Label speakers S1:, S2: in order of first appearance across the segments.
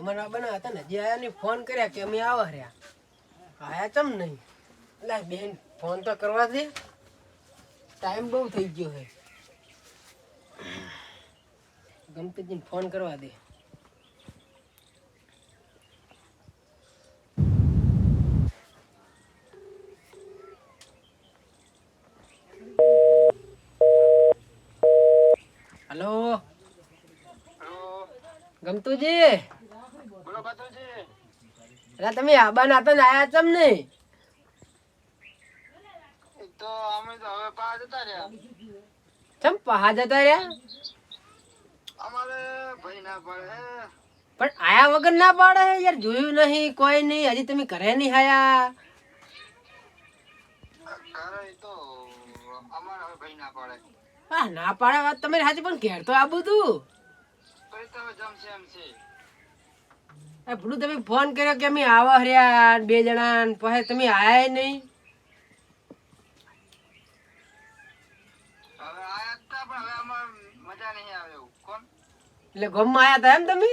S1: મહેમાન આવવાના હતા ને જે આયા ને ફોન કર્યા કે અમે આવા રહ્યા આયા ચમ નહીં એટલે બેન ફોન તો કરવા દે ટાઈમ બહુ થઈ ગયો છે ગમતીજીને ફોન કરવા દે હેલો ગમતુજી
S2: બોલો બાતુજી
S1: અરે તમે આબાના હતા ને આયા ચમ નહીં
S2: તો અમે તો હવે પાસ જતા રહ્યા
S1: ચમ પહા જતા રહ્યા
S2: અમારે ભાઈ ના પડે
S1: પણ આયા વગર ના પાડે યાર જોયું નહીં કોઈ નહીં હજી તમે ઘરે નહીં આયા
S2: ઘરે તો અમારે હવે ભાઈ ના પડે
S1: હા ના પાડે વાત તમારી સાચી પણ ઘેર તો આવું તું
S2: પછી તો હવે જમશે એમ છે
S1: ભૂલું તમે ફોન કર્યો કે અમે આવા રહ્યા બે જણા પછી તમે આયા નહીં
S2: હવે આયા હતા પણ હવે અમારે મજા નહીં આવે એવું કોણ
S1: એટલે ગામમાં આયા હતા એમ તમે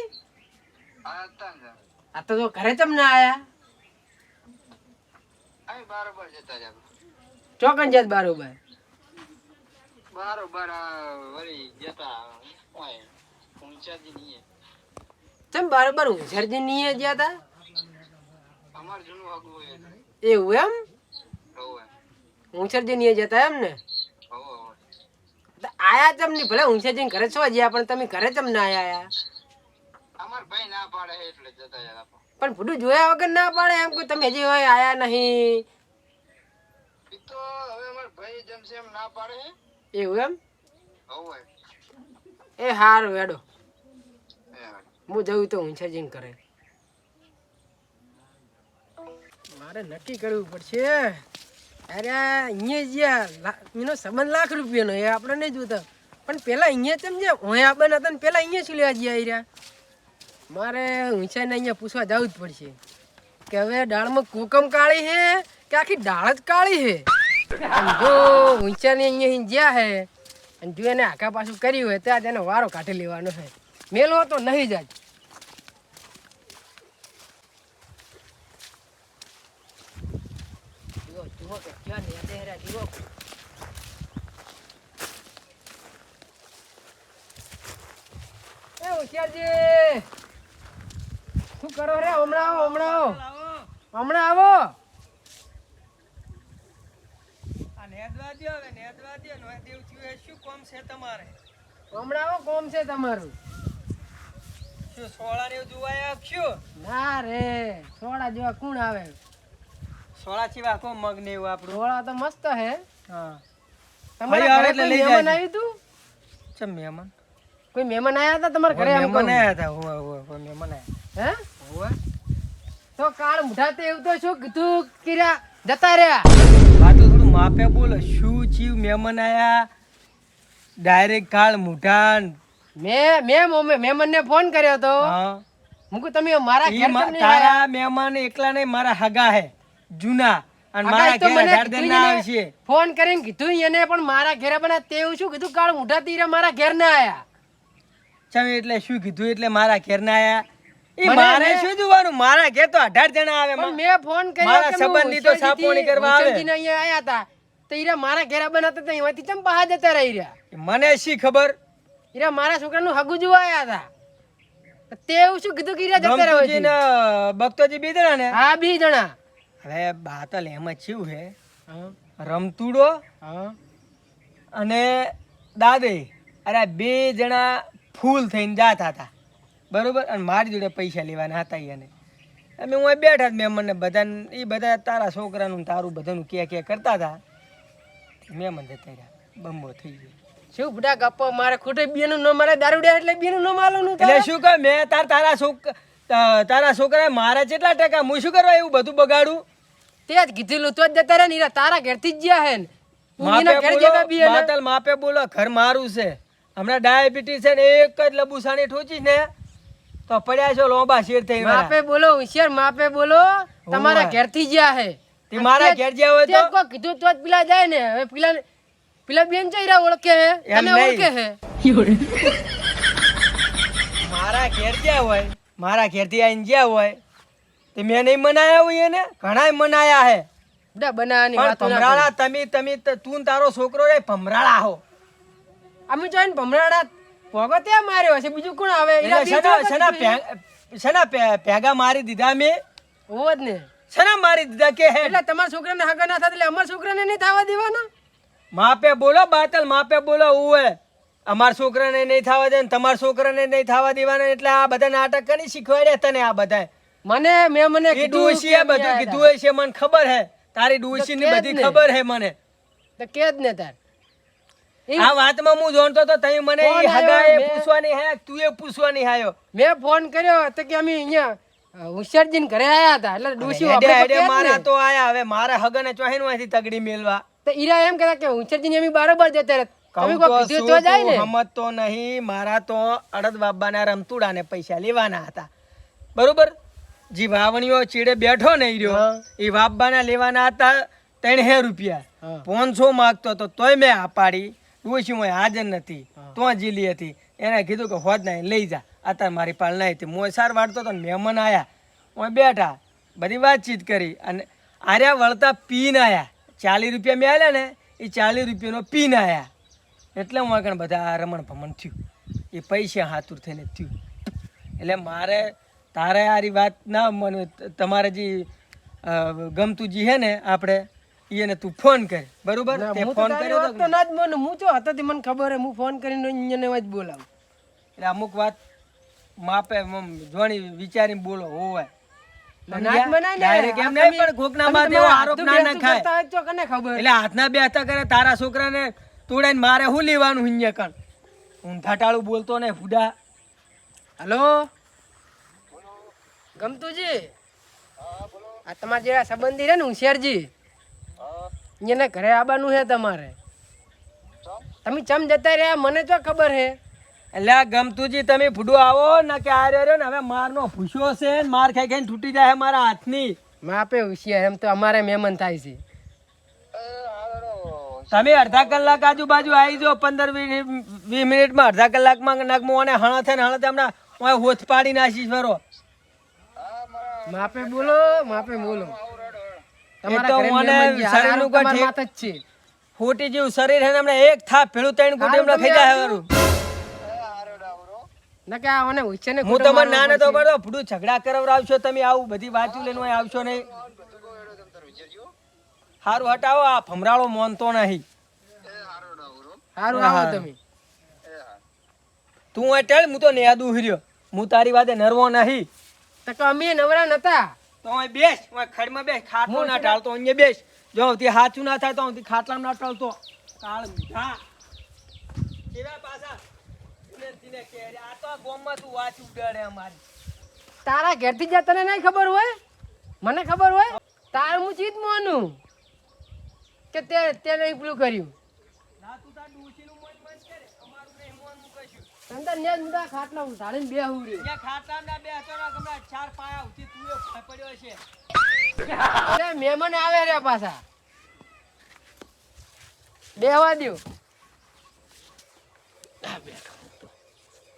S2: આયા હતા ને
S1: આ તો ઘરે ચમ ના આયા
S2: અહીં બરોબર જતા રહ્યા
S1: ચોકન જાત બારોબર
S2: બરોબર વળી જતા ઓય ઊંચાજી નહીં
S1: ચમ બારોબર હોશિયારજી નહીં ગયા હતા
S2: અમાર જૂનું આગું હોય
S1: એવું એમ
S2: હોવે
S1: હોશિયારજી નહીં જતા એમ ને
S2: હોવે
S1: આયા ચમ નહીં ભલે હોશિયારજી ઘરે છો ગયા પણ તમે ઘરે ચમ ના આયા
S2: અમાર ભાઈ ના પાડે એટલે જતા રહ્યા
S1: પણ ભૂલું જોયા વગર ના પાડે એમ કોઈ તમે હજી હોય આયા નહીં
S2: એ તો હવે અમાર ભાઈ જમશે એમ ના પાડે
S1: એવું એમ
S2: હોવે
S1: એ હારું હેડો હું જવું તો હોશિયારજી કરે મારે નક્કી કરવું પડશે અરે અહીંયા જ્યાં એનો સંબંધ લાખ રૂપિયાનો એ આપણે નહીં જોતા પણ પેલા અહીંયા ચમ જે હું આપવાના હતા ને પેલા અહીંયા શું લેવા ગયા રહ્યા મારે ઊંચાઈને અહીંયા પૂછવા જવું જ પડશે કે હવે દાળમાં કોકમ કાળી છે કે આખી દાળ જ કાળી છે જો ઊંચાને અહીંયા જ્યાં છે અને જો એને આખા પાછું કર્યું હોય ત્યાં તેને વારો કાઢી લેવાનો છે મેલો તો નહીં જ શું કરો રે હમણાં આવો હમણાં આવો હમણાં આવો કોમ છે તમારું ના રે સોડા જેવા કોણ આવે
S3: સોળા ચીવા કો મગ ને એવું આપણું
S1: સોડા તો મસ્ત હે
S3: હા
S1: તમારા ઘરે કોઈ મહેમાન આવ્યું તું
S3: ચમ મહેમાન
S1: કોઈ મહેમાન આયા હતા તમારા ઘરે એમ
S3: મહેમાન આયા હતા કોઈ મહેમાન આયા
S1: હે
S3: હોવે
S1: તો કાળ મુઠા તે એવું તો શું કીધું કિરા જતા રહ્યા
S3: વાતો થોડું માપે બોલો શું ચીવ મહેમાન આયા ડાયરેક્ટ કાળ મુઠા
S1: મહેમાન ને ફોન કર્યો તો
S3: હા
S1: મુકુ તમે મારા ઘેર કેમ નહીં
S3: તારા મહેમાન એકલા નહીં મારા હગા હે જૂના અને મારા ઘેર ગાર્ડન ના આવશે
S1: ફોન કરીને કીધું એને પણ મારા ઘરે બના તેવું શું કીધું કાળ મુઠા તીરા મારા ઘેર ના આયા
S3: ચમ એટલે શું કીધું એટલે મારા ઘેર ના આયા ઈ મારે શું જોવાનું મારા ઘેર તો 18 જણા આવે
S1: પણ મેં ફોન કર્યો
S3: મારા સંબંધી તો સાપોણી કરવા આવે
S1: અહીંયા આયા હતા તો ઈરા મારા ઘેર બનાતા તો અહીંથી ચમ બહાર જતા રહી રહ્યા
S3: મને શી ખબર
S1: ઈરા મારા છોકરાનું હગુ જોવા આયા હતા તેવું શું કીધું કે ઈરા જતા રહો
S3: ગમતુજી ને ભક્તોજી બે જણા ને
S1: હા બે જણા
S3: હવે બાતલ એમ જ થયું હે રમતુડો અને દાદે અરે બે જણા ફૂલ થઈને જાતા હતા બરોબર અને મારી જોડે પૈસા લેવાના હતા એને અમે હું બેઠા જ મહેમાન ને બધા એ બધા તારા છોકરાનું તારું બધાનું કે કરતા હતા મહેમાન જતા રહ્યા બંબો થઈ ગયો
S1: શું બુડા ગપ્પો મારે ખોટે બેનું ન મારે દારૂડિયા એટલે બેનું ન માલવાનું
S3: એટલે શું કહે મેં તારા છોકરા મારા કેટલા ટકા હું શું કરવા એવું બધું બગાડું
S1: તે જ કીધેલું તો જ જતા રહ્યા ને તારા ઘેરથી જ ગયા હે ને
S3: માપે બોલો ઘર મારું છે હમણાં ડાયાબિટીસ છે ને એક જ લબુસાણી ઠોચી ને તો પડ્યા છો લોબા શેર થઈ
S1: માપે બોલો હોશિયાર માપે બોલો તમારા ઘેરથી ગયા હે
S3: તે મારા ઘેર જ્યાં હોય તો
S1: કોઈ કીધું તો જ પેલા જાય ને હવે પેલા બેન ચહેરા ઓળખે હે તને ઓળખે હે
S3: મારા ઘેર જ્યાં હોય મારા ઘેરથી આઈને જ્યાં હોય તે મેં નહીં મનાયા હોય એને ઘણાય મનાયા હે
S1: બધા બનાવવાની
S3: પણ
S1: વાતો ના
S3: ભમરાળા તું ને તારો છોકરો રે ભમરાળા હો
S1: કરી. અમે જોઈને ભમરાડા ભોગો ત્યાં માર્યો હશે બીજું કોણ આવે
S3: એટલે શેના ભેગા મારી દીધા મેં
S1: હોવ જ ને
S3: શેના મારી દીધા કે હે
S1: એટલે તમારા છોકરાને હગા ના થાય એટલે અમારા છોકરાને નહીં થવા દેવાના.
S3: માપે બોલો બાતલ માપે બોલો ઉવે અમાર છોકરાને નહીં થવા દે ને તમારા છોકરાને નહીં થવા દેવાના એટલે આ બધા નાટક કરી શીખવાડ્યા તને આ બધા
S1: મને
S3: એ ડોશીએ બધું કીધું હશે મને ખબર હે તારી ડોશીની
S1: કે જ
S3: બધી
S1: ને.
S3: ખબર હે મને
S1: તો કે જ ને તાર
S3: આ વાતમાં હું જોણતો તો તઈ મને
S1: ફોન
S3: ઈ હગાએ
S1: આવ્યો, મેં-
S3: પૂછવાની હે તું એ પૂછવાની આયો
S1: મેં ફોન કર્યો તો કે અમે અહીંયા હોશિયારજીને ઘરે આયા હતા એટલે ડોશી
S3: હેડે
S1: આપણે તો
S3: હેડે
S1: કે જ
S3: મારા
S1: ને.
S3: તો આયા હવે મારા હગને ચોહેનું અહીંથી તગડી મેલવા
S1: તો ઈરા એમ કહેતા કે હોશિયારજીને અમે બારોબાર જતા રહે તમે
S3: કહું
S1: કોઈ
S3: તો
S1: કીધું
S3: શું
S1: તો જાય ને
S3: તું સમજતો નહીં મારા તો અડદ બાબાના રમતુડાને પૈસા લેવાના હતા બરોબર જી વાવણીઓ ચીડે બેઠો ને ઈ રહ્યો
S1: હા.
S3: એ બાબાના લેવાના હતા 300 રૂપિયા
S1: હા.
S3: 500 માંગતો તો તોય મેં આ પાડી ડોશી મોય હાજર નથી
S1: હા.
S3: તો જીલી હતી એને કીધું કે હોજ નહીં લઈ જા અત્યારે મારી પાલ નહીં હતી મોય સાર વાળતો તો ને મહેમાન આયા હું બેઠા બધી વાતચીત કરી અને આર્યા વળતા પીને આયા 40 રૂપિયા મેં આલ્યા ને એ 40 રૂપિયાનો પીને આયા એટલે હું આગળ બધા રમણ ભમણ થયું એ પૈસા હાતુર થઈને થયું એટલે મારે તારે આરી વાત ના મને તમારે જે ગમતું જે હે ને આપણે એને તું ફોન કર બરોબર
S1: ના,
S3: તે
S1: હું તો
S3: ફોન
S1: તારી
S3: કર્યો
S1: વાત
S3: તો
S1: તો ના જ માનું. હું તો હતો તે મને ખબર હે હું ફોન કરીને અહીંયા જ બોલાવું.
S3: એટલે અમુક વાત માપે જોણી વિચારીને બોલો હોવે
S1: ના જ મનાય ને.
S3: Direct એમ
S1: આ
S3: નહીં
S1: તમે-
S3: પણ કોકના
S1: તમે
S3: બાદ
S1: તમારા
S3: એવો આરોપ
S1: હાથનું
S3: ના
S1: બેસતું
S3: નખાય.
S1: કરતા હોય તો કને ખબર.
S3: એટલે હાથના બેસતા કરે તારા છોકરાને તોડાઈને મારે શું લેવાનું અહીંયા કણ ઊંધા ટાળું બોલતો ને ફુડા
S1: હલો ગમતુજી આ તમારા જેવા સંબંધી છે ને હોશિયારજી એને ઘરે આવવાનું છે તમારે તમે ચમ જતા રહ્યા મને તો ખબર હે
S3: એટલે આ ગમતુજી તમે ફૂડો આવો ને કે આ રહ્યો ને હવે મારનો ભૂસ્યો છે ને માર ખાઈ ખાઈને તૂટી જાય મારા હાથની
S1: માપે હોશિયાર એમ તો અમારે મહેમાન થાય છે
S3: તમે અડધા કલાક આજુબાજુ આવી જાઓ 15-20 મિનિટમાં અડધા કલાકમાં નગમો અને હણા થઈને હમણાં હોથ પાડી નાખીશ ફરો
S1: માપે બોલો માપે બોલો
S3: એ તો
S1: ઘરે
S3: મને
S1: મહેમાન છે. આ
S3: શરીરનું
S1: હારું તમારી
S3: કોઈ
S1: વાત જ છે
S3: ખોટી જેવું શરીર હે ને હમણાં એક થાપ ભેળું ત્રણ ગોટી હમણાં ખાઈ જાય વાળું
S1: ના કે આ મને હોશિયારને
S3: હું
S1: ખોટો
S3: તમને
S1: મારવો
S3: ના નતો
S1: પડશે.
S3: પડતો ફૂડું ઝઘડા કરાવરાવશો તમે આવું બધી વાતું લઈને અહીં આવશો નહીં હારું હટાવો આ ફમરાળો મોનતો નહીં
S1: હારું આવો તમે
S3: તું અટેલ હું તો નેદું hirયો હું તારી વાતે નરવો નહીં
S1: તો કે અમે નવરા નતા
S3: તો અહીં બેસ હું ખડમાં બેસ ખાટલો ના ટાળતો અહીંયા બેસ જો તે હાચું ના થાય તો અહીંથી ખાટલામાં ના ટાળતો કાળ મીઠા કેવા પાછા તીને કે આ તો ગોમમાં તું વાચ ઉડાડે અમારી
S1: તારા ઘેરથી જા તને નહીં ખબર હોય મને ખબર હોય તાર હું ચીજ માનું કે તે નહીં પેલું કર્યું
S3: ના તું તાર ડોશીનું મોજ બંધ કરે અમારું નહીં મોનનું કશું
S1: તને તો ન્યા જ મુદા ખાટલા ઉઠાડીને બે હુરી
S3: અહીંયા ખાટલાના બે હતો ને હમણાં 4 પાયા ઉઠી તું એ ભય પડ્યો છે
S1: અરે મહેમાન આવે રે પાછા બેહવા દ્યો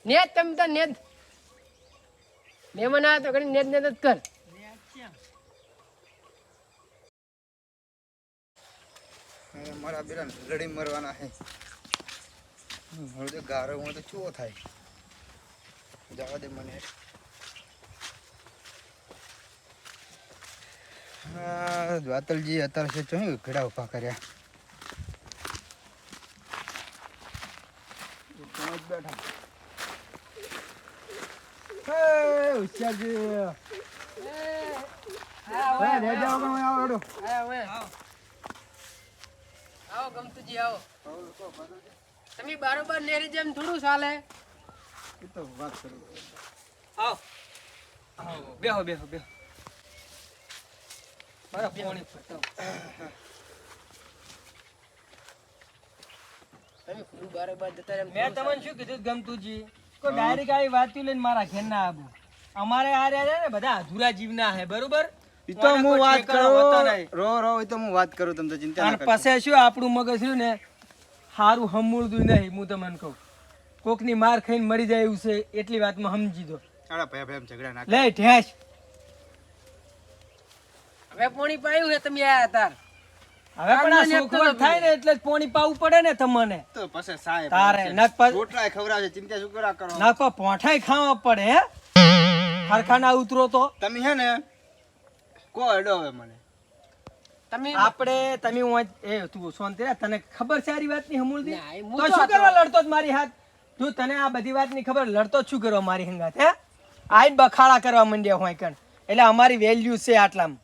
S1: નેત તમે તો નેત મહેમાન આવે તો ઘડી નેત નેત જ કર
S4: મારા બેટા લડી મરવાના છે હવે તો ગારો તો ચૂવો થાય જવા દે મને દ્વાતલજી અત્યારે છે ચોઈ ઘડા ઉભા કર્યા બેઠા હોશિયારજી
S1: આવો ગમતુજી આવો તમે બારોબાર નેરી જેમ થોડું ચાલે
S4: વાત કરું
S3: આવ બેહો બેહો બેહો મારા પાણી પતાવ
S1: તમે થોડું બારોબાર જતા રહે
S3: મેં તમને શું કીધું ગમતુજી કોઈ ડાયરેક્ટ આવી વાત લઈને મારા ઘેર ના આવું અમારે આ રહ્યા ને બધા અધૂરા જીવના હે બરોબર
S4: ઈ તો હું વાત કરું રો એ તો હું વાત કરું તમે તો ચિંતા
S3: અને
S4: ના કરતા
S3: પછી શું આપણું મગજ રહ્યું ને સારું હમૂળતું નહીં હું તમને કહું કોકની માર ખાઈને મરી જાય એવું છે એટલી વાતમાં સમજી દો
S4: આડા ભાઈ ભાઈ ઝઘડા ના
S3: લે ઠેસ
S1: હવે પોણી પાયું છે તમે આયા તાર
S3: હવે પણ આ સુખવટ થાય ને એટલે જ પોણી પાવું પડે ને તમને
S4: તો પછી સાહેબ
S3: તારે નક પર
S4: રોટલા ખવડાવે છે, ચિંતા શું કરા કરો?
S3: નક પર પોઠાય ખાવા પડે હે હરખાના ઉતરો તો
S4: તમે હે ને કો અડો હવે મને
S1: તમે
S3: આપણે તમે એ તું શાંતિ રાખ, તને ખબર છે આરી વાતની હમુલદી?
S1: ના, એ હું
S3: તો
S1: તો
S3: શું
S1: હતો.
S3: કરવા લડતો જ મારી હાથ? તું તને આ બધી વાતની ખબર, લડતો જ શું કરવા મારી હંગાત હે? આઈને બખાડા કરવા માંડ્યા હોય કણ, એટલે અમારી વેલ્યુ છે આટલામાં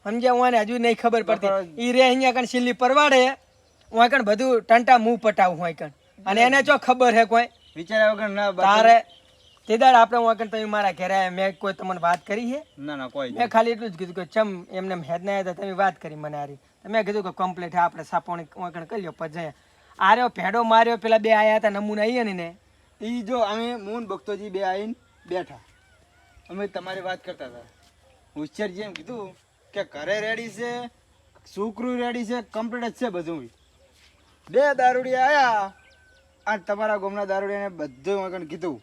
S3: સમજ્યા? હું હજુ નહીં ખબર પડતી ઈ રે અહીંયા કણ સિલ્લી પરવાડે હું કણ બધું ટંટા મું પટાવું હોય કણ, અને એને જો ખબર હે કોઈ
S4: વિચાર્યા વગર ના
S3: તારે તે દાડ આપણે હું કણ તમે મારા ઘરે આયા, મેં કોઈ તમને વાત કરી છે?
S4: ના ના કોઈ
S3: મેં ખાલી એટલું જ કીધું કે ચમ એમને હેડ ના આવ્યા તમે વાત કરી મને આરી, તમે કીધું કે કમ્પ્લીટ આપણે સાપોણી વાંકણ કરી લ્યો પછી આર્યો ભેડો માર્યો પેલા બે આયા હતા નમૂના અહીંયા ને
S4: ઈ જો અમે મૂન ભક્તોજી બે આવીને બેઠા, અમે તમારી વાત કરતા હતા. હોશિયારજી એમ કીધું કે ઘરે રેડી છે, છોકરું રેડી છે, કમ્પ્લીટ જ છે બધું. બે દારૂડિયા આયા અને તમારા ગામના દારૂડિયાને બધું વગણ કીધું,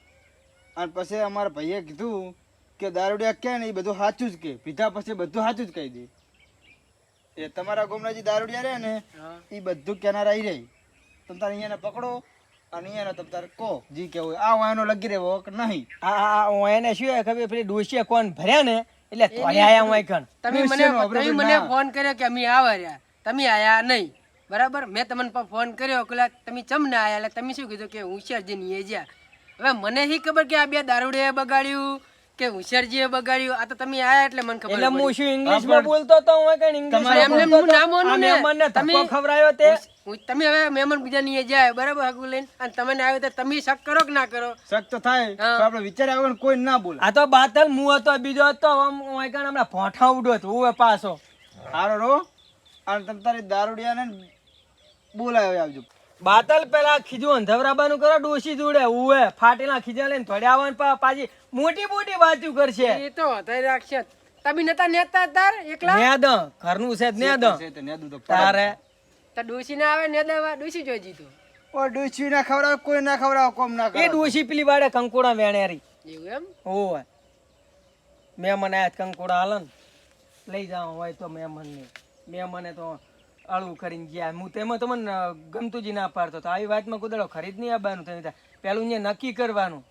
S4: અને પછી અમારા ભાઈએ કીધું કે દારૂડિયા કે ને એ બધું સાચું જ કે, પીધા પછી બધું સાચું જ કહી દે. એ તમારા ગામના જે દારૂડિયા રહે ને એ બધું કેનાર આવી રહી, તમે તારે અહીંયાને પકડો અને અહીંયાને તમે તારે કહો જી કેવું આ વાયનો લગી રહ્યો કે નહીં.
S3: આ એને શું હે ખબર, પેલી ડોશીએ કોણ ભર્યા ને એટલે તોડ્યા આયા વાંકણ.
S1: તમે મને ફોન કર્યો કે અમે આવા રહ્યા, તમે આયા નહીં બરાબર. મેં તમને ફોન કર્યો કે તમે ચમ ના આયા, એટલે તમે શું કીધું કે હોશિયારજી ની જ્યાં. હવે મને શી ખબર કે આ બે દારૂડિયાએ બગાડ્યું કે હોશિયારજીએ બગાડ્યું, આ તો તમે આયા એટલે મને ખબર
S3: એટલે
S1: પડી.
S3: હું શું ઇંગ્લિશમાં બોલતો તો હું કઈ ઇંગ્લિશમાં
S1: એમને
S3: બોલતો
S1: હું
S3: તો?
S1: ના માનું
S3: આ
S1: ને.
S3: મહેમાનને ધક્કો
S1: તમે-
S3: ખવડાવ્યો તે
S1: તમે હવે મહેમાન બીજા ની જાય બરાબર હગું લઈને, અને તમને આવ્યો તો તમે શક કરો કે ના કરો?
S4: શક તો થાય
S1: હા.
S4: પણ આપણે વિચાર્યા વગર કોઈ ના બોલે.
S3: આ તો બાતલ મું હતો, બીજો હતો વાંકણ હમણાં ભોંઠા ઉડ્યો હતો હું પાછો.
S4: હારો રો અને તમે તારી દારૂડિયાને બોલાવ્યો આવજો.
S3: બાતલ પેલા ખીજું અંધવરાબાનું કરો ડોશી જોડે ઉવે ફાટેલા ખીજા લઈને થોડે આવવાનું પાછી મોટી મોટી વાતું કરશે.
S1: એ તો વધારે રાખશે. તમે નતા નેતા તાર એકલા
S3: નેદ ઘરનું છે નેદ
S4: છે તો નેદું તો પડે.
S3: તારે
S1: તો ડોસી ના આવે ને દેવા ડોસી જોઈ જીતો
S4: ઓ ડૂચી ના ખવડાવે, કોઈ ના ખવડાવે, કોમ ના
S3: એ
S4: કરે.
S3: ડોશી પેલી વાડે કંકોડા વેણેરી
S1: એવું એમ.
S3: ઓય મહેમાન આયા કંકોડા હાલન લઈ જાવ હોય તો મહેમાને તો અળવું કરીને ગયા. હું તેમાં તમને ગમતુંજી ના પાડતો તો આવી વાતમાં કુદડો ખરીદ નહીં આવવાનું. તમે પેલું અહીંયા નક્કી કરવાનું.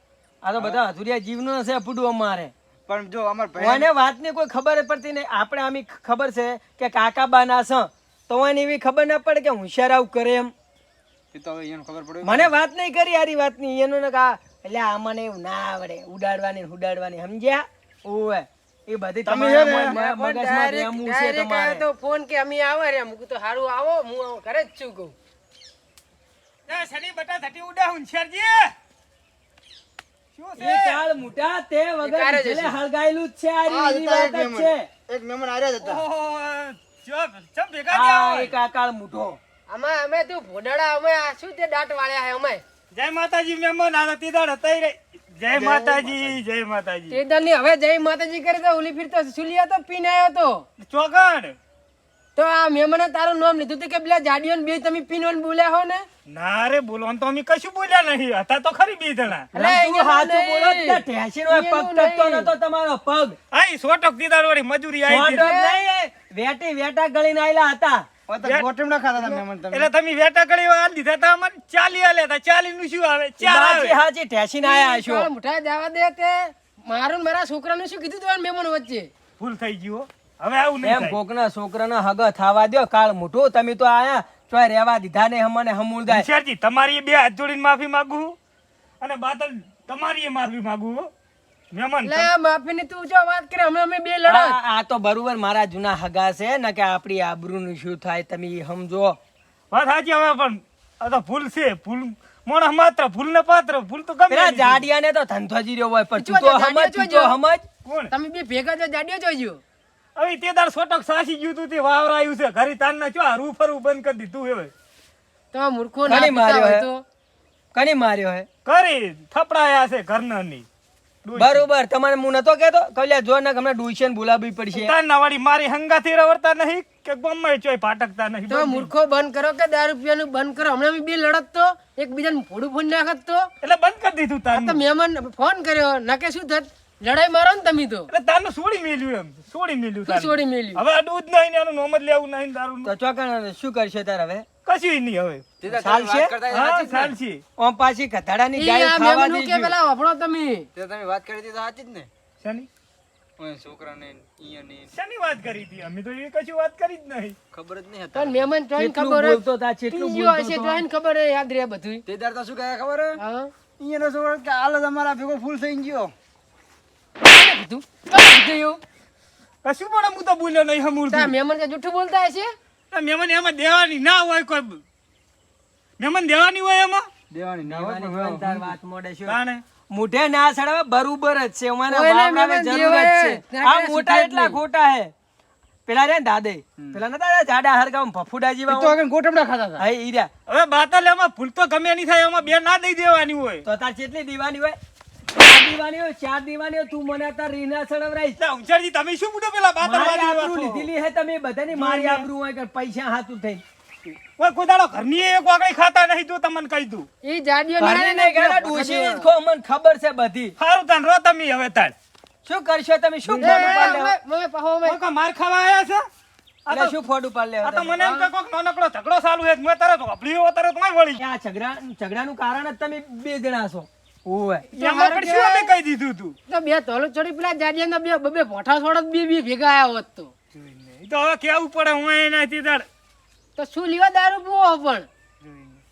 S3: આ તો બધા અધૂરિયા જીવનો છે ફૂડું અમારે.
S4: પણ જો અમાર ભાઈ
S3: ઓને વાતની કોઈ ખબર જ પડતી નહીં. આપણે આમી ખબર છે કે કાકા બાના છે તો એને એવી ખબર ના પડે કે હોશિયાર આવું કરે એમ.
S4: એ તો હવે એને ખબર પડે.
S3: મને વાત નહીં કરી આરી વાતની એનું ને કા એટલે આ મને એવું ના આવડે ઉડાડવાની ને ઉડાડવાની સમજ્યા? ઓવે એ બધી
S4: તમે
S3: તમારા
S4: છે ને,
S3: મગજમાં રહેવું છે
S1: ડાયરેક્ટ
S3: તમારે.
S1: આવ્યો તો ફોન કે અમે આવા રહ્યા. મૂકું તો હારું આવો, હું ઘરે જ છું કહું.
S3: એ કાળ મોટા તે વગર
S1: કારે જ
S3: જેલે
S1: હશે.
S3: હળગાયેલું જ છે આ
S4: આ
S3: રીતની
S4: હતા
S3: વાત જ છે.
S4: એક મહેમાન આવ્યા જ હતા.
S3: આ એક આ કાળ મોટો
S1: અમે તું ભોડાડા અમે આ શું તે દાંત વાળ્યા હે અમે
S5: જય માતાજી મહેમાન આનો તીદાડ હતા રે. જય માતાજી જય માતાજી.
S1: તે દાની હવે જય માતાજી કરી તો ઓલી ફીર તો સુલિયા તો પીને આવ્યો તો
S5: ચોકડ
S1: તો આ મહેમાને તારું નામ લીધું હતું કે પેલા જાડિયોને બે તમે પીનોને બોલ્યા હો ને.
S5: ના રે બોલવાનું તો અમે કશું બોલ્યા નહીં, હતા તો ખરી બે જણા.
S1: અલે,
S3: તું
S1: અહીંયા
S3: હાચું
S1: નહીં.
S3: બોલો જ ને, ઠેસીનો એ પગ
S1: અહીંયા
S3: ટકતો
S1: નહીં.
S3: નતો તમારો પગ.
S5: આઈ 100% તીદાડ વાળી મજૂરી આવી
S3: સોટો
S5: હતી.
S3: નહીં, વેટી વેટા ગળીને આયેલા હતા.
S4: ઓ તો ગોઠમડા ખાતા હતા મહેમાન તમે.
S5: એટલે તમે વેટા કરી આલ દીધા તા મને 40 આલ્યા તા. 40 નું શું આવે? 4
S3: હાચી
S5: આવે.
S3: હાચી ઠેસીને આયા છો.
S1: કાળ મુઠા જવા દે તે મારું ને મારા છોકરાનું શું કીધું તું મહેમાન વચ્ચે?
S5: ભૂલ થઈ ગયું હો. હવે આવું નહીં
S3: એમ
S5: થાય.
S3: કોકના છોકરાના હગા થાવા દ્યો. કાળ મોટું તમે તો આયા ચોય રેવા દીધા ને અમને હમુલદાય.
S5: હોશિયારજી, તમારી બે હાથ જોડીને માફી માંગુ છું. અને બાદલ તમારી માફી માંગુ છું. મહેમાન
S1: લે માફીની તું જો વાત કરે અમે અમે બે લડત.
S3: આ તો બરોબર મારા જૂના હગા છે ને કે આપણી આબરૂનું શું થાય તમે ઈ સમજો.
S5: વાત સાચી. હવે પણ આ તો ભૂલ છે. ભૂલ મોણા માત્ર, ભૂલ ને પાત્ર. ભૂલ તો ગમે
S3: પેલા
S5: એની છે.
S3: જાડિયાને તો ધંધો જીર્યો હોય પણ તું તો
S1: જો
S3: સમજ, તું તો
S1: જાડિયો
S3: સમજ.
S5: કોણ?
S1: તમે બે ભેગા જો જાડિયો જોઈજો.
S5: હવે તે દાડ 100% સાસી ગયું તું તે વાવરાયું છે. ઘરે તારના ચો હારું ફરવું બંધ કરી દીધું હવે.
S1: તો મૂર્ખો
S3: કની
S1: ના
S3: માર્યો
S1: હોય
S3: હે?
S1: તો
S3: કની માર્યો હે?
S5: કરી થપડાયા છે ઘરના ની.
S3: બરોબર તમારે હું નતો કેતો કલ્યા જો ને હમણાં ડુઈશન બોલાવવી પડશે.
S5: તારના વાળી મારી હંગાથી રવડતા નહીં કે ગમે ચોય પાટકતા નહીં.
S1: તો મૂર્ખો બંધ કરો કે દારૂ પીવાનું બંધ કરો. હમણાં અમે બે લડત તો એકબીજાને ફોડું ફોડી નાખત તો
S5: એટલે બંધ કરી દીધું
S1: આ તો
S5: તારનું.
S1: મહેમાન ફોન કર્યો ના કે શું થત લડાઈ મારો ને તમે તો
S5: એટલે તારનું છોડી મેલ્યું એમ છોડી મેલ્યું
S1: શું
S5: તારનું.
S1: છોડી મેલ્યું
S5: હવે આ દૂધ નહીં ને એનું નોમ જ લેવું નહીં દારૂ
S3: તો ચોકણ શું કરશે તાર હવે
S5: કશું નહીં હવે
S3: ચાલશે
S5: હા ચાલશે
S3: ઓમ પાછી કથાડાની
S1: ઈ
S3: ગાય
S1: આ
S3: ખાવા
S1: મેમનનું કે
S3: દેજો
S1: પેલા વાપરો તમે
S4: તે તમે વાત કરી હતી તો સાચી જ ને
S5: શાની
S4: ઓય છોકરાને ઈયાની
S5: શાની વાત કરી હતી અમે તો એ કશું વાત કરી જ નહીં
S4: ખબર જ નહીં હતી
S1: પણ મહેમાન જોઈને
S3: કેટલું
S1: ખબર
S3: બોલતો તા કેટલું
S1: પીજો
S3: બોલતો
S1: હશે
S3: તો.
S1: જોઈને ખબર હે, યાદ રહે બધું
S4: તે દાર તો શું કહે ખબર હે?
S1: હા
S4: ઈયાનો છોકરો કે હાલ જ અમારા ભેગો ફૂલ થઈ ગયો
S1: કોને કીધું એવું
S5: કશું પણ હું તો બોલ્યો નહીં હમુર
S1: તા મહેમાન કે જૂઠું બોલતા હશે
S5: મહેમાન એમાં દેવાની ના હોય કોઈ મહેમાન દેવાની હોય એમાં
S4: દેવાની ના હોય
S3: દેવાની
S4: પણ
S3: જોઈને તાર વાત મોડે શું
S5: તાણે
S3: મુઠે ના સડાવે બરોબર જ છે અમારે
S1: કોઈને
S3: વાવડાવે
S1: મહેમાન
S3: જરૂર જ
S1: દેવાય.
S3: છે
S1: ત્યાં
S3: આ
S1: કઈ
S3: મોટા
S1: સુધાર
S3: એટલા
S1: નહીં.
S3: ખોટા હે પેલા રે ને દાદે પેલા નતા જાડા હરગામ ફફુડા જેવા
S4: તો આગળ ગોટમડા ખાતા હતા
S3: હા ઈ રહ્યા
S5: હવે બાતલ એમાં ભૂલ તો ગમે નહીં થાય એમાં બે ના દઈ દેવાની હોય
S3: તો તાર કેટલી દીવાની હોય 4 દીવાની હોય 4 દીવાની હોય તું મને તાર રીના સડવરાઈ
S5: એટલે ઉંચાજી તમે શું બુડો પેલા બાતલ
S3: મારી
S5: વાળી
S3: આબરૂ
S5: વાત
S3: લીધેલી હે તમે બધાની મારી આબરૂ હોય કે પૈસા હાથું થઈ
S5: કોઈ કોઈ દાડો ઘરની એક વાગડી ખાતા નહીં તો તમને કહી દઉં
S1: ઈ જાડીઓ
S3: ઘરની નહીં ગયેલા ડોશી જ ખો મને ખબર છે બધી
S5: સારું તાન રો તમે હવે તાર
S3: શું કરશો તમે શું ફોડ ઉપાડ લેવા
S1: મેં પાહો
S5: કોઈ કા માર ખાવા આયા છે આ
S3: એટલે
S5: તો
S3: શું ફોડ ઉપાડ લેવા
S5: આ તો
S3: તમે?
S5: મને એમ કે કોક નાનકડો ઝઘડો ચાલુ છે મેં તરત વાપરી એવો તરત નહીં વળી
S3: આ ઝઘડાનું કારણ જ તમે બે જણા છો ઓય
S5: એમાં પણ શું અમે કહી દીધું તું
S1: તો બે તોલો ચડી પેલા જાડિયા બે બે પોઠા છોડ બે ભેગા આયા હોત તો
S5: ઈ તો હવે કેવું પડે હું એનાથી તાર
S1: તો શું લેવા દારૂ પીવો પણ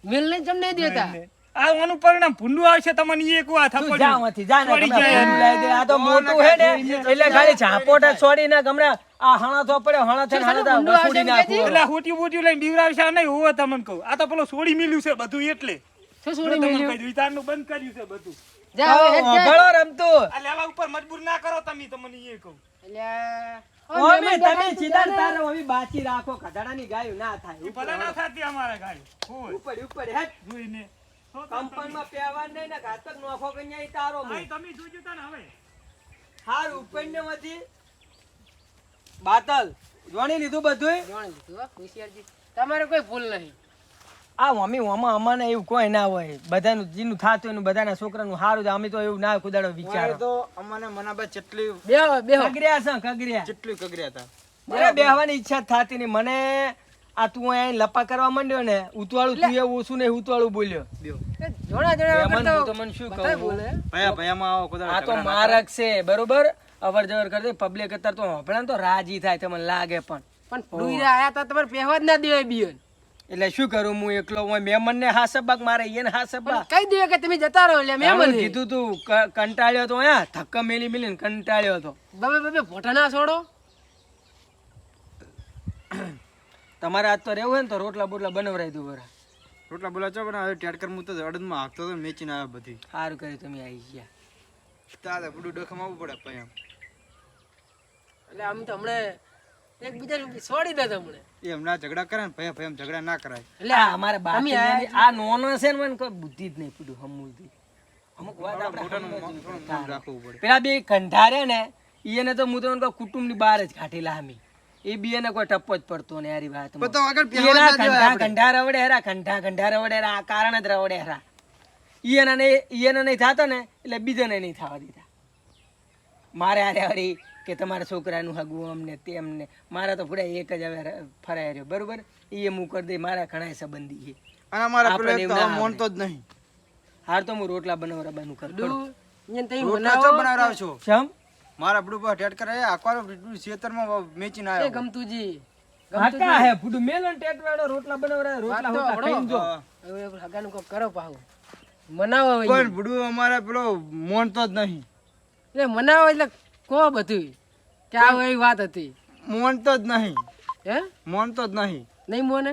S1: મિલ ને જમ નહીં દેતા
S5: આ ઓનું પરિણામ ભૂંડું આવશે તમને ઈ એક વાત
S3: તું જા અહીંથી, જા ને,
S5: છોડી
S3: ગમડા
S5: જાય.
S3: ફોન લાવી દે. આ તો મોટું હે ને એટલે ખાલી ઝાપોટ જ છોડીને ગમડા આ હણા તો પડ્યો હણા થઈને
S1: શું
S3: હણા
S1: ઊંડું
S3: વસૂડી
S1: આવશે
S3: નાખું.
S5: એટલે હોટી બોટી લઈને બીવરાવશે આ નહીં હોવે તમને કહું આ તો પેલો છોડી મિલ્યું છે બધું એટલે
S1: શું
S5: મેં
S1: છોડી
S5: તમને
S1: મેલ્યું
S5: કહી દીધું તારનું બંધ કર્યું છે બધું
S1: જા હવે હેડ જા.
S3: ભલો રમતું
S5: આ લેવા ઉપર મજબૂર ના કરો તમે તમને એ કહું
S1: અલ્યા, ઓ
S3: ઓમે
S1: મહેમાન
S3: તમે
S1: બેઠા
S3: સીધા
S1: તું
S3: તારે ઓમી બાચી રાખો ખદાડાની ગાયું ના
S5: એ
S3: થાય
S5: ભલે ના થતી અમારે ગાડી હોય
S3: ઉપર ઉપર હેટ
S5: જોઈને
S3: કંપનમાં પહેવાનું નહીં ને ઘાતક નોખો કન્યા ઈ તારો
S5: હા,
S3: મું.
S5: ઈ તમે જોજો તાને હવે
S3: હાર ઉપરને વધી બાતલ જોણી લીધું બધુંય
S1: જાણી લીધું, હો, હોશિયારજી. તમારે કોઈ ભૂલ નહીં
S3: આ મમ્મી આમાં અમાને એવું કોઈ ના હોય બધાનું જીનું થાતું એનું બધાના છોકરાનું સારું છે અમે તો એવું ના કુદાડો વિચારો
S4: તો અમને મનાબા ચટલી
S1: બેહો બેહો
S3: કગર્યા છે કગર્યા
S4: ચટલી કગર્યા હતા
S3: મને બેહવાની ઈચ્છા જ થાતી નહીં મને આ તું અહીં લપા કરવા માંડ્યો ને ઉતવાળું તું એ ઓછું ને ઉતવાળું બોલ્યો
S1: જોડા જોડા
S3: મહેમાન,
S1: વગર
S3: હું તો મને શું
S1: બધાય
S3: કહું?
S1: બોલે
S4: ભયા ભયામાં આવો કદાચ
S3: આ તો મારક છે બરોબર અવર જવર કરતી પબ્લિક અત્યારે તો હમણાં તો રાજી થાય તમને લાગે પણ
S1: ડુઈરા આયા તો તમારે પહેવા જ ના દેવાય બીઓન
S3: એટલે શું કરું હું એકલો હું મહેમાન ને હાસબાગ મારે એને હાસબાગ
S1: કહી દે કે તમે જતા રહો એટલે મેં
S3: એમ કીધું તું કંટાળ્યો તો હે ધક્કા મેલી મેલીને કંટાળ્યો તો
S1: બબે બબે ફોટા ના છોડો
S3: તમારે આજ તો રહેવું હોય ને તો રોટલા બોટલા બનાવરાઈ દઉં બરા
S4: રોટલા બોલા છો પણ હવે ટેડકર હું તો અડદમાં હાંકતો હતો ને મેચીને આવ્યો બધી
S3: સારું કર્યું તમે આવી ગયા
S4: તારે બધું ડખમ આવવું પડે પૈયા
S1: એટલે આમ તો હમણે એકબીજાને છોડી દે તમને
S4: એ એમના ઝઘડા કરે ને ભયા ભયા ઝઘડા ના કરાય
S1: એટલે
S3: આ અમારે બાકી આ નોનો છે ને મને કોઈ બુદ્ધિ જ નહીં પડ્યું હમું અમુક વાત આપણે
S4: મોટાનું થોડું મન રાખવું પડે
S3: પેલા બે કંઠારે ને એને તો હું તો એમ કહું કુટુંબની બહાર જ કાઢેલા અમે એ બી એને કોઈ ટપ્પો જ પડતો ને યારી વાત
S4: પણ તો આગળ પહેવા જ ના દેવાય આપણે.
S3: કંઠા રવડે હેરા કંઠા રવડે હેરા આ કારણ જ રવડે હેરા એને નહીં થતા ને એટલે બીજાને નહીં થવા દીધા મારે હારે વળી કે તમારા છોકરાનું હગવું અમને તેમને મારા તો પૂરા એક જ હવે ફરાય રહ્યો બરોબર એ હું કરી દઈ મારા ઘણા સંબંધી છે
S4: અને અમારા પેલો
S3: આપણને
S4: એક
S3: એવું
S4: તો
S3: ના
S4: હવે મોનતો જ નહીં
S3: હાર તો હું રોટલા બનાવવાનું કર
S1: ડુ ઈયન તઈ
S4: રોટલા
S1: બનાવો
S4: ચો બનાવરાવ છો
S3: ચમ
S4: મારા બધું પર ટેડ કરે આખો ખેતરમાં મેચીને
S1: એ
S4: આવ્યો
S1: ગમતુજી
S3: હાકા હે ફૂડું મેલન ટેટવાડો રોટલા બનાવરા રોટલા
S1: વાત તો
S3: હોટલા ખાઈને જો
S1: હવે હગાનું કોક કરો પાહુ મનાવો હવે
S4: પણ બુડું અમારા પેલો મોનતો જ નહીં
S1: એટલે મનાવો એટલે કો બધું કે આ એવી વાત હતી
S4: મોનતો જ નહીં
S1: હે
S4: મોનતો જ નહીં
S1: નહીં મોને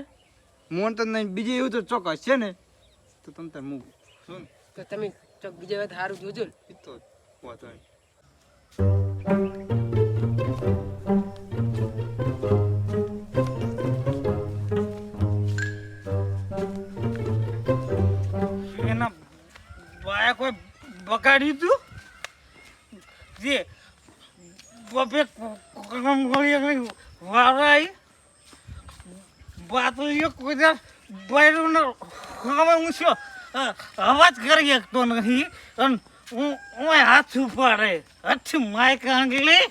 S4: મોનતો જ નહીં બીજું એવું તો ચોક્કસ છે ને તો તમ તાર મૂક શું
S1: તો તમે ચોક બીજા વાત સારું જોજો ને.
S4: એ તો વાંધો નહીં.
S5: એના બાયા કોઈ બગાડ્યું તું જે બબે ગળી વારાઈ બાતલીઓ કોઈ દર બૈરુનો હવે હું શું અવાજ કરી શકતો નથી અને હું હાથ ઉપાડે અચ્છ માય કાંગલી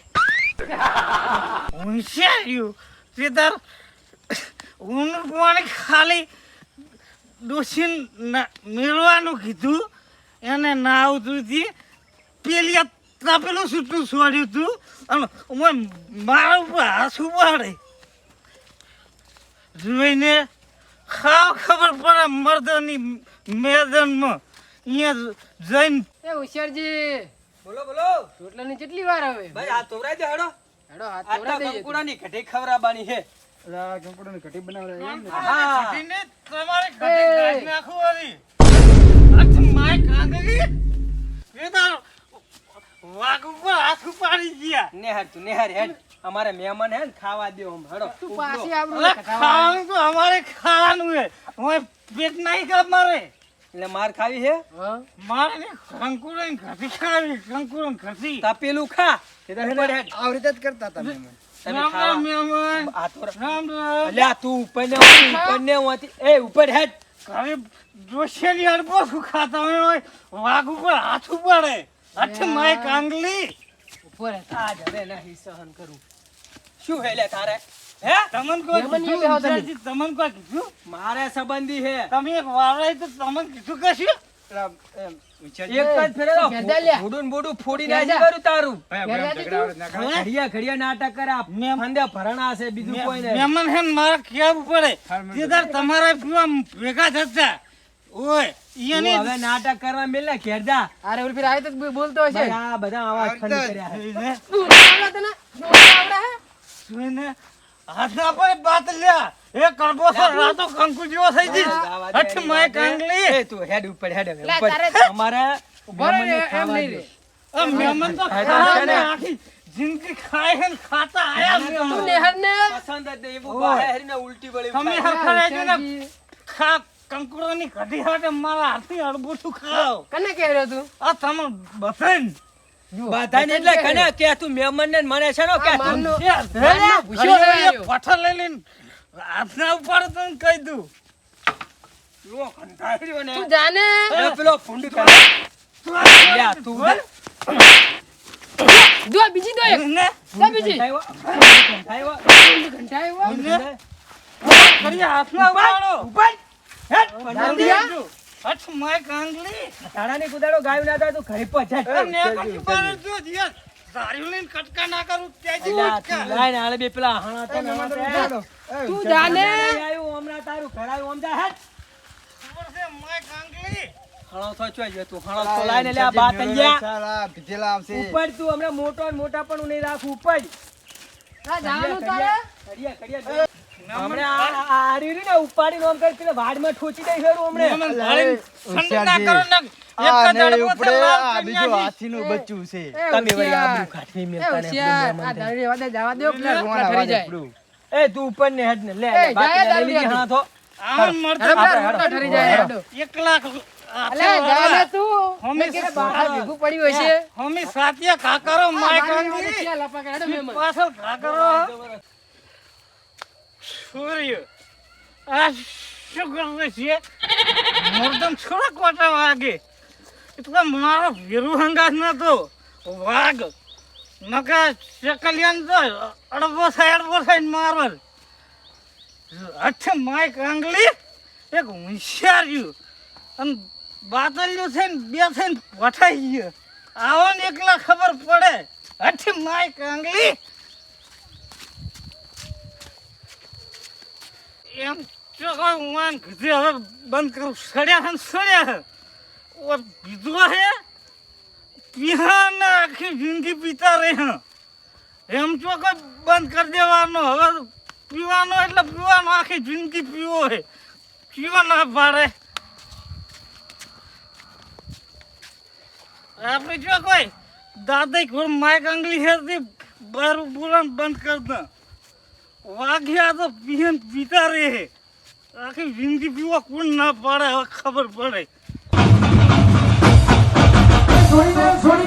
S5: હોશિયાર્યું તે તાર ઊનું પાણી ખાલી ડોસીન મેળવાનું કીધું એને ના આવતું હતી પેલી તાપેલું છૂટું છોડ્યું તું અને મારા ઉપર હાથ ઉપાડે જોઈને ખાવ ખબર પડે મર્દની મેદાનમાં અહીંયા જઈને
S1: એ હોશિયારજી
S3: બોલો બોલો
S1: રોટલાની કેટલી વાર આવે
S3: ભાઈ આ તોરાઈ દે હડો
S1: હેડો હાથ
S3: આ તો
S1: તોડા દઈએ
S3: કંકુડાની કઢી ખવરાબાની છે
S4: કંકુડાની કઢી બનાવડે
S3: હા.
S5: ઘટીને તમારે ઘટી કાઢી નાખું વાળી. અચ્છ માય કાંગરી એ તો વાઘ ઉપર હાથ ઉપાડી ગયા.
S3: નેહાર તું નેહાર હેડ અમારે મહેમાન હે ને ખાવા દે હમ હડો
S1: તું પાછી
S5: અરે
S1: આપણું
S5: ખાવાનું તો અમારે ખાવાનું હે હું પેટ નહીં કાપ મારે
S3: એટલે માર ખાવી છે
S1: હા
S5: મારે ને કંકુડાની ઘટી ખાવી કંકુડાની ઘટી.
S3: તપેલું ખા તે તાર ઉપર હેડ
S4: આવી રીતે જ કરતા હતા મહેમાન.
S3: તમે
S5: રામ
S3: ખાવા
S5: રામ મહેમાન.
S3: આ તો
S5: રામ રામ.
S3: અલ્યા તું ઉપર ને હોતી એ ઉપર હેડ
S5: ઘરે ડોશિયાની અડબો શું ખાતા હોય વાઘ ઉપર હાથ ઉપાડે અચ્છ માય કાંગલી
S1: ઉપર હતા
S3: આજ હવે નહીં સહન કરું શું હે લે તારે હે
S5: તમને કોઈ
S1: મહેમાન
S5: કીધું?
S1: નહીં બેહો તમે.
S5: વિચારજી, તમને કોઈ કીધું?
S3: મારે સંબંધી હે
S5: તમે એક વાવડાય તો તમને કીધું કશું?
S4: પેલા એમ વિચારજી.
S3: એક જ ફેરેલો
S1: ઘેરદા લ્યા.
S3: બોડું બોડું ફોડી
S1: ઘેરદા.
S3: નાખી કરું તારું
S4: ભાઈ
S1: ઘેર
S4: આપણે
S1: જતી
S4: ઝઘડા ના કરે.
S3: ઘડિયા ઘડિયા નાટક કરે આ
S5: મેમ.
S3: ફંદે ભરણા છે બીજું કોઈ નહીં
S5: મહેમાન હે ને મારે કહેવું પડે
S4: હાલ મને
S5: તે તાર તમારે પીવા ભેગા થતા ઓય
S3: તું
S5: ઈયાની
S3: હવે નાટક કરવા મેલ ને ઘેર જા
S1: અરે ઓલી ફિર આવી તો બોલતો હશે
S3: ભાઈ આ બધા આવાજ
S4: આવી
S3: ખંડ
S4: રીતે
S3: કર્યા છે.
S5: જોઈને-
S1: તું આવડે તને તું આવડે હે
S5: જોઈને હાથ ના પડે બાત લ્યા એ કડબો સર રાતો કંકુ જેવો થઈ જઈશ
S3: આવા દે
S5: અચ્છ
S3: એની
S5: માય
S3: વાત હે.
S5: કાંગલી
S3: એ તું હેડ ઉપર હેડ હવે
S1: લે,
S3: ઉપર
S1: તારે-
S3: અમારે
S1: ઉભો રહે
S3: મહેમાનને
S1: એમ
S3: ખાવા
S1: નહીં
S3: દે.
S1: રે
S5: આ મહેમાન તો
S3: ખાય તો
S5: ખાવા
S3: છે ને.
S5: ને આખી જિંદગી ખાય હે ને ખાતા આયા
S1: તું
S5: મહેમાન.
S1: નેહર ને
S3: પસંદ જ નહીં, એવું
S5: ઓય.
S3: બાહે હેરીને ઉલટી વળી
S5: તમે
S3: ખાય.
S5: હરખા રહેજો ને
S1: હોશિયારજી.
S5: ખા કંકુડાની કઢી હાટે મારા હાથથી અડબોટું ખાવ
S1: કને કહે રહ્યો તું
S5: આ તમે બધાને
S3: બધાને એટલે કને કે તું મહેમાનને ને મને છે ને કે
S1: આ માનનો-
S5: હે?
S1: માનનો ભૂસ્યો
S5: ઘડીએ
S1: આવ્યો.
S5: પથ્થર લઈ લઈને હાથના ઉપાડે તો એને કહી દઉં
S3: લો કંટાળ્યો ને
S1: તું જાને
S3: એ પેલો ફૂંડ કરે લ્યા તું
S5: બોલ.
S1: દો બીજી દો એક
S5: ને
S1: દો બીજી
S3: કંટાળ્યો
S1: ઘંટા આવ્યો
S5: ઘડીએ હાથના ઉપાડો
S3: ઉપર હેડ
S1: દારૂડિયા?
S5: હઠ માય કાંગલી
S3: તાળાની કુદાડો ગાયું ના થાય તો ઘરે પહોંચે
S5: ને કશું પાડે જો દિયર સારી લઈને કટકા ના કરું ત્યાંથી
S3: અલ્યા,
S5: ઉચકા.
S3: તું લાઈને આલે બે પેલા હાણા તો ના
S4: હેડો. એ
S1: તું જાને
S3: આવ્યું હમણાં તારું ઘર આવ્યું આમ જા હેડ
S5: ખબર છે માય કાંગલી
S3: હાણો તો ચોય જો તું હાણો તો લાઈને લે આ બાત અહીંયા
S4: સાલા ભીતેલા આવશે.
S3: ઉપર તું હમણાં મોટો ને મોટા પણ નહીં રાખું ઉપર
S1: આ જવાનું તારે
S3: કડિયા કડિયા હમણાં આ આર્યું ને ઉપાડીને આમ કરી પેલા વાડમાં ઠોચી દઈ ફેરું હમણે
S5: મહેમાન ભાળીને ઠંડી ના કરો ને
S4: આ
S5: એક જ
S4: નહીં
S5: અડબો
S4: ઉપડે,
S5: લાલ
S4: આ
S5: કરી
S4: બીજું
S5: નાખી.
S4: હાથીનું બચ્ચું છે.
S1: એ
S3: તમે વળી
S1: હોશિયાર.
S3: આબરૂ કાઢવી
S1: એ
S3: મેલતા ને
S1: હોશિયાર.
S3: આપણું
S1: આ
S3: મહેમાન
S1: દારૂડિયા વાદે જવા દો પેલા
S4: કોણ
S1: રોટલા ઠરી
S4: આવાજ
S1: જાય
S4: આપણું?
S3: એ તું ઉપર ને હેડ ને લે
S1: એ,
S3: બાકી
S1: જાય
S3: લઈ લીધી
S1: દારૂડિયા.
S3: હાણા તો
S5: આ મરતો
S1: અરે પેલા
S3: આપણે
S1: રોટલા ઠરી જાય હેડો.
S5: 1 લાખ
S1: અલે જાને તું
S5: હોમી
S1: મેં કીધું બહાર ભેગું પડ્યું હશે
S5: હોમી સાતિયા કાકરો માય કાંગલી
S1: ક્યાં લપાકે હેડો મહેમાન.
S5: પાછળ કાકરો સૂર્ય આ શું કરે છે મરદમ થોડા કોટા વાગે એટલે મારો વીરુ હંગાત નતો વાઘ નકા ચકલિયાન તો અડબો થાય મારલ અચ્છા માય કાંગલી એક હોશિયાર્યું અને બાતલ્યું થઈને બે થઈને વઠાઈ ગયો આવો ને એકલા ખબર પડે અચ્છા માય કાંગલી એમ ચોખ્ખો હું કીધું હવે બંધ કરું સડ્યા હે ને સડ્યા હે ઓર પીધું હે પીહા ને આખી જિંદગી પીતા રહે હે એમ ચોખ્ખો બંધ કરી દેવાનો હવે પીવાનો એટલે પીવાનો આખી જિંદગી પીવો હે પીવા ના પાડે આપણે જો કોઈ દાદા ઘોર માય કાંગલી છે બાર બોલાને બંધ કર દે વાઘ્યા તો પીન પીતા રહે આખી જિંદગી પીવા કોણ ના પાડે હવે ખબર પડે
S6: છોડી દે છોડી